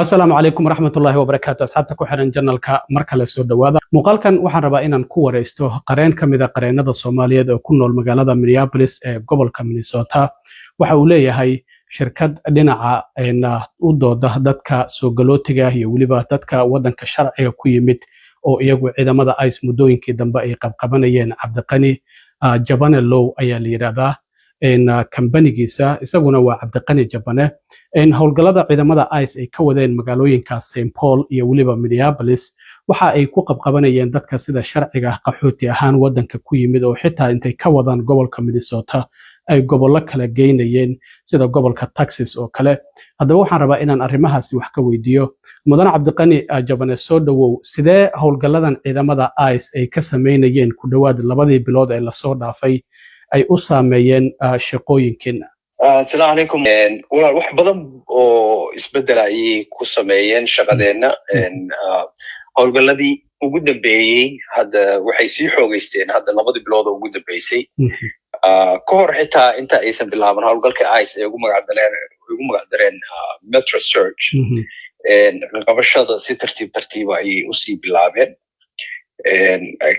السلام عليكم ورحمة الله وبركاته. أصحابتك وحرن جنالك مركز سو دوادا muuqaalkan waxaan rabaa inaan ku wareysto qareen ka mid ah qareenada Soomaaliyeed oo ku nool magaalada Minneapolis ee gobolka Minnesota. Waxa uu leeyahay shirkad dhinaca u dooda dadka soo galootiga iyo waliba dadka wadanka sharciga ku yimid oo iyagu ciidamada ICE muddooyinkii dambe ay qabqabanayeen. Cabdiqani Jabane Low ayaa la yiraahdaa kambanigiisa isaguna waa Cabdiqani Jabane. Howlgallada ciidamada ICE ay ka wadeen magaalooyinka St. Paul iyo waliba Minneapolis waxa ay ku qabqabanayeen dadka sida sharciga qaxooti ahaan wadanka ku yimid oo xitaa intay ka wadaan gobolka Minnesota ay gobollo kala geynayeen sida gobolka Texas oo kale. Haddaba waxaan rabaa inaan arrimahaasi wax ka weydiiyo mudane Cabdiqani Jabane. Soo dhawow, sidee howlgalladan ciidamada ICE ay ka sameynayeen ku dhawaad 2 bilood ee la soo dhaafay ay u saameeyeen shaqooyinkeena? السلام عليكم. ولا wax badan oo isbedel ay ku sameeyeen shaqadeena howlgalladii ugu dambeeyay hadda waxay sii xoogeysteen hadda 2 bilood oo ugu dambeysay ka hor xitaa inta aysan bilaaban howlgalka ICE ee ugu magacdareen Metro Search qabashada si tartiib ay u sii bilaabeen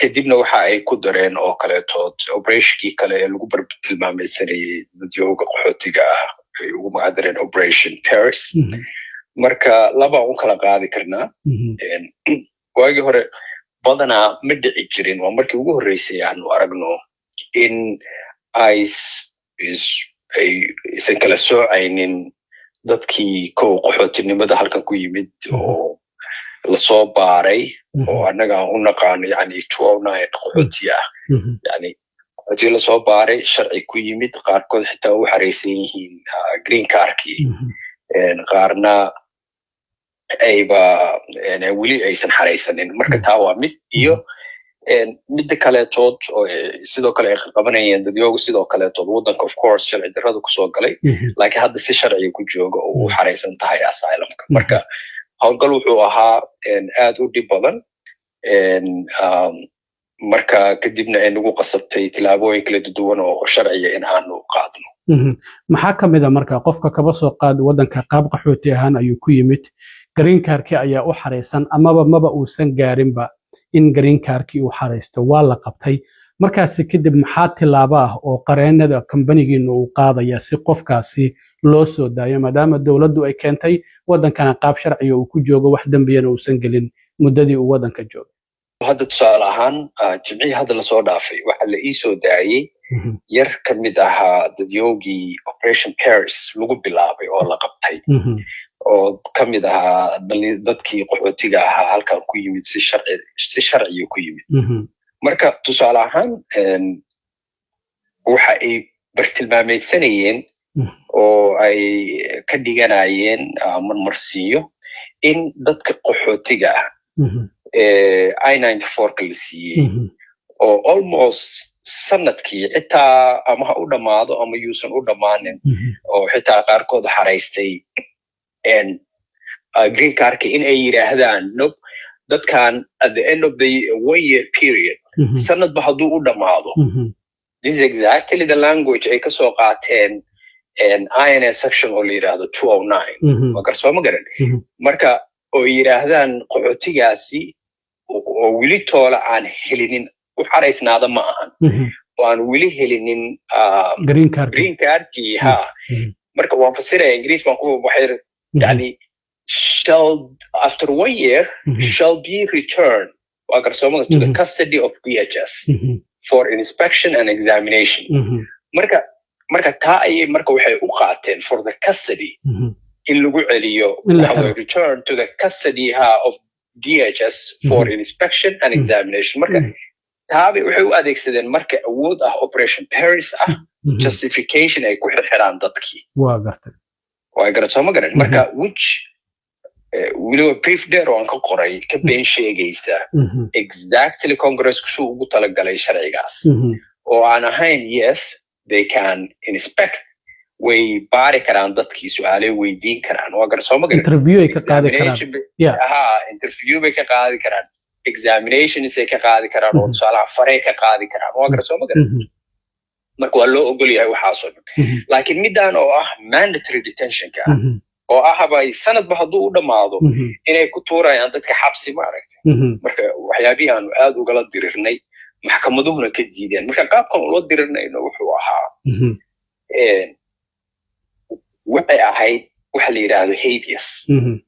kadibna waxa ay ku dareen oo kaleetood operationkii kale ee lagu bartilmaameedsanayay dadyooga qaxootiga ah ay ugu magacdareen Operation Paris. marka laba u kala qaadi karnaa. waagii hore badanaa ma dhici jirin, waa markii ugu horreysay aanu aragno in ICE aysan kala soocaynin dadkii kow qaxootinimada halkan ku yimid oo lasoo baaray oo annaga u naqaano yani 209 qaxooti ah, yani qaxooti lasoo baaray sharci ku yimid, qaarkood xitaa u xareysan yihiin green cardkii, qaarna ayba weli aysan xareysanin. marka taa waa mid. iyo midda kaleetood oo sidoo kale ay qabanayeen dadyooga sidoo kaleetood wadanka of course sharci darrada kusoo galay laakiin hadda si sharciga ku jooga oo u xareysan tahay asylumka. marka howlgal wuxuu ahaa aad u dhib badan, marka kadibna ay nagu qasabtay tilaabooyin kala duwan oo sharciga in aanu qaadno. maxaa ka mid ah marka qofka kaba soo qaad wadanka qaab qaxooti ahaan ayuu ku yimid, green cardki ayaa u xareysan maba uusan gaarinba in green cardki uu xareysto, waa la qabtay. markaasi kadib maxaa tilaabo ah oo qareenada kambanigiina uu qaadaya si qofkaasi loo soo daayo maadaama dawladdu ay keentay wadankana qaab sharciga uu ku joogo wax dambiyana uusan gelin muddadii uu wadanka joogay? hadda tusaale ahaan jimcihii hadda lasoo dhaafay waxaa la ii soo daayey yar ka mid ahaa dadyoogii Operation Paris lagu bilaabay oo la qabtay oo ka mid ahaa dadkii qaxootiga ahaa halkan ku yimid si sharciga ku yimid. marka tusaale ahaan waxa ay bartilmaameedsanayeen oo ay ka dhiganayeen marmarsiiyo in dadka qaxootiga ah I-94 la siiyey oo almost sanadkii xitaa ama ha u dhammaado ama yuusan u dhammaanin oo xitaa qaarkood xaraystay green cardka in ay yidhaahdaan nope, dadkan at the end of the 1 year period sanadba hadduu u dhammaado. This is exactly the language ay ka soo qaateen INS section oo la yidhaahdo 209 waa garsoo ma garan. marka oo yidhaahdaan qaxootigaasi oo weli toola aan helinin u xaraysnaada ma ahan oo aan weli helinin green cardkii marka waan fasiraya ingiriis baan ku waxay yani shall after 1 year shall be returned waa garsoo ma to the custody of DHS for inspection and examination. marka taa ayay marka waxay u qaateen for the custody in lagu celiyo return to the custody of DHS for inspection and examination. marka taabay waxay u adeegsadeen marka awood ah Operation Paris ah justification ay ku xirxiraan dadkii. waa gartay ma garan. marka which weliba brief dheer oo aan ka qoray ka been sheegaysa exactly Congress kusuu ugu talagalay sharcigaas oo aan ahayn yes they can inspect, way baari karaan dadkii, su'aalay weydiin karaan, waa garsoo ma garan. interview ay ka qaadi karaan, interview bay ka qaadi karaan, examinations ay ka qaadi karaan oo tusaalaha faray ka qaadi karaan, waa garsoo ma garan. marka waa loo ogol yahay waxaasoo dhan. laakiin midaan oo ah mandatory detentionka oo ahaba sanadba hadduu u dhammaado inay ku tuurayaan dadka xabsi maaragtay marka waxyaabihii aanu aad ugala dirirnay maxkamaduhuna ka diideen marka qaabkan ula dirirnayno wuxuu ahaa waxay ahayd waxa la yidhaahdo habeas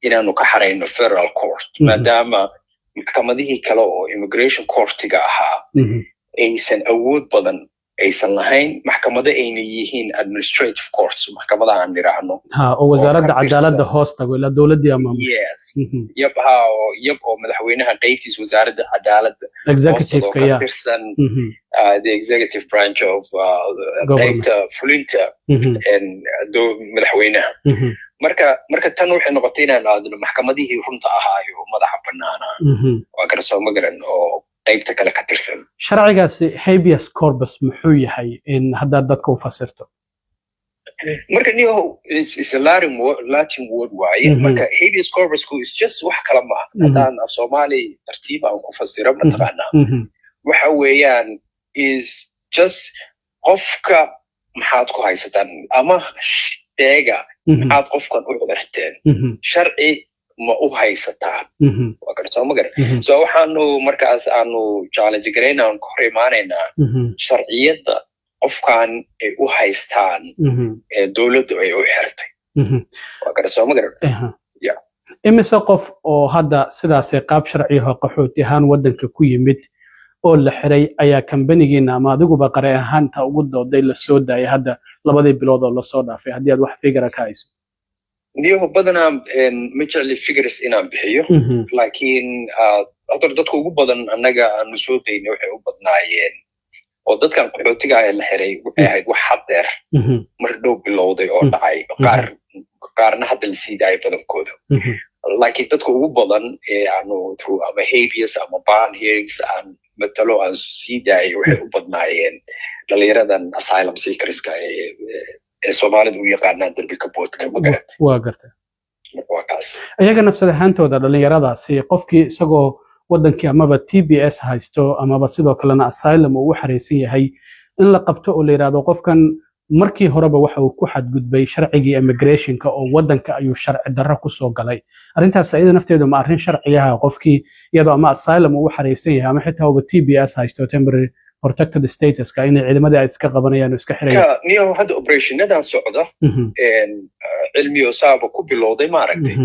inaanu ka xarayno federal court maadaama maxkamadihii kale oo immigration courtiga ahaa aysan awood badan aysan lahayn maxkamado ayna yihiin administrative courts maxkamadaha aan niraahno oo wasaaradda cadaaladda hoos tago ilaa dowladdii ama yab oo madaxweynaha qaybtiisa wasaaradda cadaaladda executive-ka ka tirsan the executive branch of qaybta fulinta madaxweynaha marka tan waxay noqotay inaan aadno maxkamadihii runta ahaayo madaxa bannaana waa garasoo ma garan oo qaybta kale ka tirsan sharcigaasi habeas corpus muxuu yahay in haddaad dadka u fasirto marka niyo is a Latin word waaye marka habeas corpus is just wax kala ma haddaan af Soomaali tartiib aan ku fasiro mataqaanaa waxa weeyaan is just qofka maxaad ku haysataan ama sheega maxaad qofkan u cudurteen sharci ma u haysataa waa garasoo ma garan so waxaanu markaas aanu challenge garaynaan ka hor imaanaynaa sharciyadda qofkan ay u haystaan dowladdu ay u xirtay waa garasoo ma garan imise qof oo hadda sidaasay qaab sharciyaho qaxooti ahaan waddanka ku yimid oo la xiray ayaa kambanigiina ama adiguba qare ahaanta ugu dooday la soo daayay hadda 2 bilood oo lasoo dhaafay haddii aad wax figura ka hayso niyo badanaa ma jecli figures inaan bixiyo laakiin hadda dadka ugu badan annaga aanu soo daynay waxay u badnaayeen oo dadkan qaxootiga ah ee la xiray waxay ahayd wax haddeer mar dhow bilowday oo dhacay qaarna hadda la sii daayay badankooda laakiin dadka ugu badan ee aanu through ama habeas ama bond hearings aan matalo aan sii daayay waxay u badnaayeen dhalinyaradan asylum seekerska ee Soomaalidu u yaqaanaan darbi kaboodka ma garat waa gartay ayaga nafsad ahaantooda dhalinyaradaasi qofkii isagoo waddankii amaba TBS haysto amaba sidoo kalena asylum uu u xareysan yahay in la qabto oo la yiraahdo qofkan markii horeba waxa uu ku xadgudbay sharcigii immigrationka oo waddanka ayuu sharci darro ku soo galay arrintaas ayada nafteedu ma arrin sharciyaha qofkii iyadoo ama asylum uu u xareysan yahay ama xitaa uu TBS haysto temporary protected status ka inay ciidamadii ay iska qabanayaan oo iska xirayaan niyo hadda operationadan socda cilmiyo saaba ku bilowday maaragtay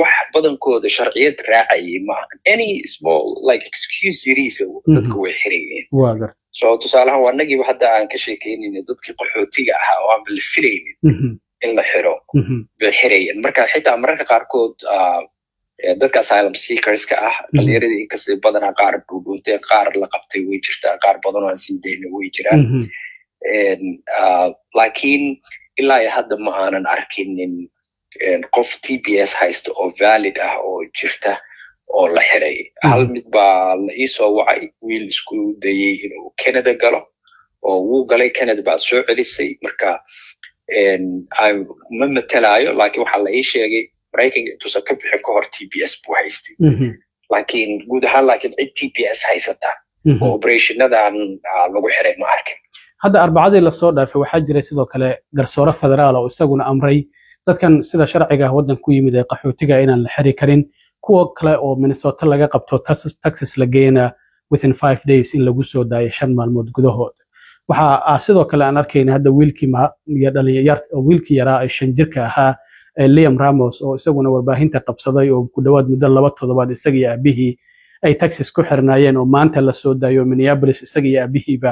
wax badankooda sharciyad raacayay ma any small like excuse series dadka way xirayeen waa gar soo tusaalahan waa nagiiba hadda aan ka sheekeynayna dadkii qaxootiga ahaa oo aan la filaynin in la xiro bay xirayeen marka xitaa mararka qaarkood dadka asylum seekerska ah dhalinyaradii inkastay badanaa qaar dhuudhuunteen qaar la qabtay way jirtaa qaar badan oo aan sii dayna way jiraan laakiin ilaa iyo hadda ma aanan arkinin qof TBS haysta oo valid ah oo jirta oo la xiray hal mid baa la ii soo wacay wiil isku dayay inuu Canada galo oo wuu galay Canada baa soo celisay marka ma matalaayo laakiin waxaa la ii sheegay maraykanka intuusan ka bixin ka hor TBS buu haystay laakiin guud ahaan laakiin cid TBS haysata oo operationadan lagu xiray ma arkin hadda arbacadii lasoo dhaafay waxaa jiray sidoo kale garsoore federaal oo isaguna amray dadkan sida sharciga waddanka ku yimid ee qaxootiga inaan la xiri karin kuwa kale oo Minnesota laga qabto Texas la geeyna within 5 days in lagu soo daayo 5 maalmood gudahood waxa sidoo kale aan arkayna hadda wiilkii yaraa ee 5 jirka ahaa Liam Ramos oo isaguna warbaahinta qabsaday oo ku dhawaad muddo 2 toddobaad isaga iyo aabihii ay Texas ku xirnaayeen oo maanta la soo daayo Minneapolis isaga iyo aabihiiba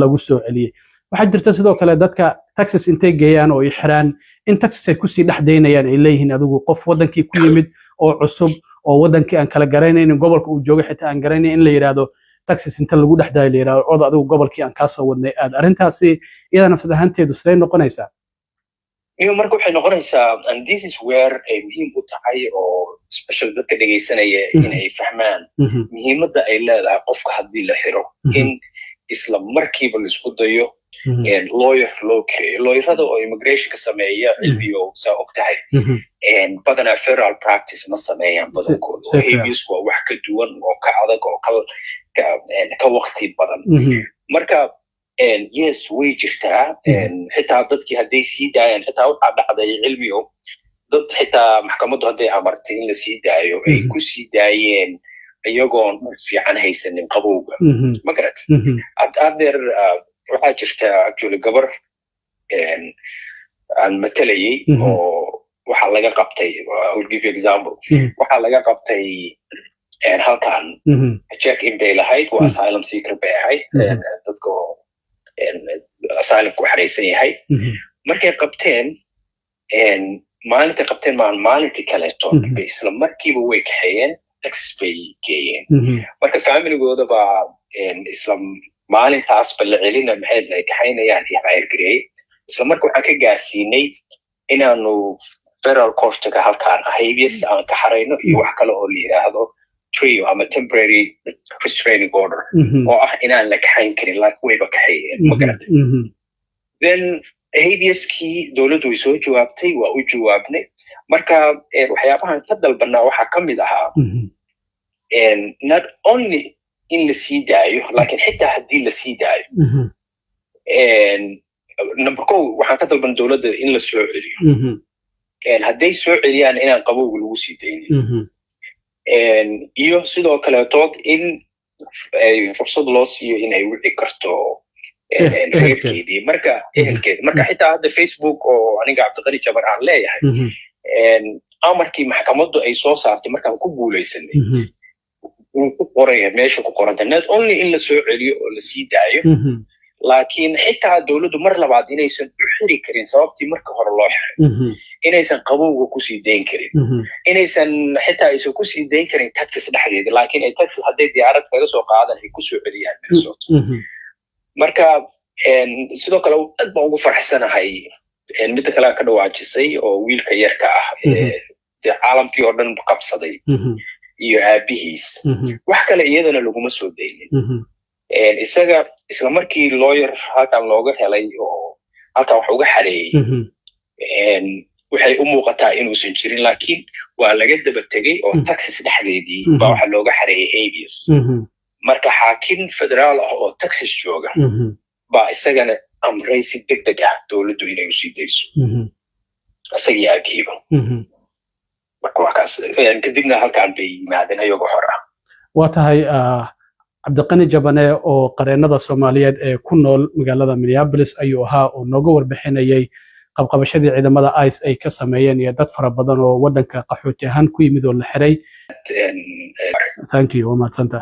lagu soo celiyay waxa jirta sidoo kale dadka Texas intay geeyaan oo ay xiraan in Texas ay ku sii dhaxdeynayaan ay leeyihiin adigu qof waddankii ku yimid oo cusub oo waddankii aan kala garanayn gobolka uu joogo xitaa aan garanayn in la yiraahdo Texas inta lagu dhaxdaay la yiraahdo oo adigu gobolkii aan ka soo wadnay aad arrintaasi iyada nafsad ahaanteedu sidee noqonaysaa iyo marka waxay noqonaysaa and this is where ay muhiim u tahay oo special dadka dhageysanaya inay fahmaan muhiimadda ay leedahay qofka haddii la xiro in isla markiiba la isku dayo lawyer loo keeyo lawyerada oo immigration ka sameeya cilmiyo saa og tahay badanaa federal practice ma sameeyaan badankooda oo habeas waa wax ka duwan oo ka adag oo ka waqti badan marka yes way jirtaa xitaa dadkii hadday sii daayaan xitaa waxaa dhacday cilmiyo dad xitaa maxkamaddu hadday amartay in la sii daayo ay ku sii daayeen iyagoon fiican haysanin qabowga ma garat adeer waxaa jirta actually gabar aan matalayay oo waxaa laga qabtay I will give you example waxaa laga qabtay halkan check in bay lahayd waa asylum seeker bay ahayd dadka asylum ku xareysan yahay markay qabteen maalintii kaleeto bay isla markiiba way kaxeeyeen Texas bay geeyeen marka familygooda baa isla maalintaasba la celina maxay la kaxaynayaan iyo xayrgareey isla marka waxaan ka gaarsiinay inaanu federal courtka halkaan habeas aan ka xareyno iyo wax kale oo la yiraahdo trio ama temporary restraining order oo ah inaan la kaxayn karin laakiin wayba kaxeeyeen ma garatay then habeaskii dowladdu way soo jawaabtay waa u jawaabnay marka waxyaabahan ka dalbanaa waxaa ka mid ahaa not only in la sii daayo laakiin xitaa haddii la sii daayo number kow waxaan ka dalban dowladda in la soo celiyo hadday soo celiyaan inaan qabowga lagu sii daynin iyo sidoo kaleetood in fursad loo siiyo inay wici karto reerkeedii marka ehelkeeda marka xitaa hadda Facebook oo aniga Cabdiqani Jabar aan leeyahay amarkii maxkamaddu ay soo saartay markaan ku guuleysanay uu ku qoray meesha ku qoranta not only in la soo celiyo oo la sii daayo laakiin xitaa dowladdu mar labaad inaysan u xiri karin sababtii marka hore loo xiray inaysan qabowga ku sii dayn karin inaysan xitaa aysan ku sii dayn karin Texas dhexdeeda laakiin ay Texas hadday diyaarad kaga soo qaadan ay ku soo celiyaan Minnesota marka sidoo kale aad baan ugu farxsanahay midda kale ka dhawaajisay oo wiilka yarka ah caalamkii oo dhan qabsaday iyo aabihiis wax kale iyadana laguma soo daynin isaga isla markii lawyer halkan looga helay oo halkan wax uga xareeyay waxay u muuqataa inuusan jirin laakiin waa laga daba tegay oo Texas dhexdeedii baa waxa looga xareeyay habeas marka xaakim federaal ah oo Texas jooga baa isagana amray si degdeg ah dowladdu inay u sii dayso asagii aabihiiba marka waxaas kadibna halkan bay yimaadeen iyagoo hor ah waa tahay Cabdiqani Jabane oo qareenada Soomaaliyeed ee ku nool magaalada Minneapolis ayuu ahaa oo nooga warbixinayay qabqabashadii ciidamada ICE ay ka sameeyeen iyo dad fara badan oo wadanka qaxooti ahaan ku yimid oo la xiray thank you wa madsanta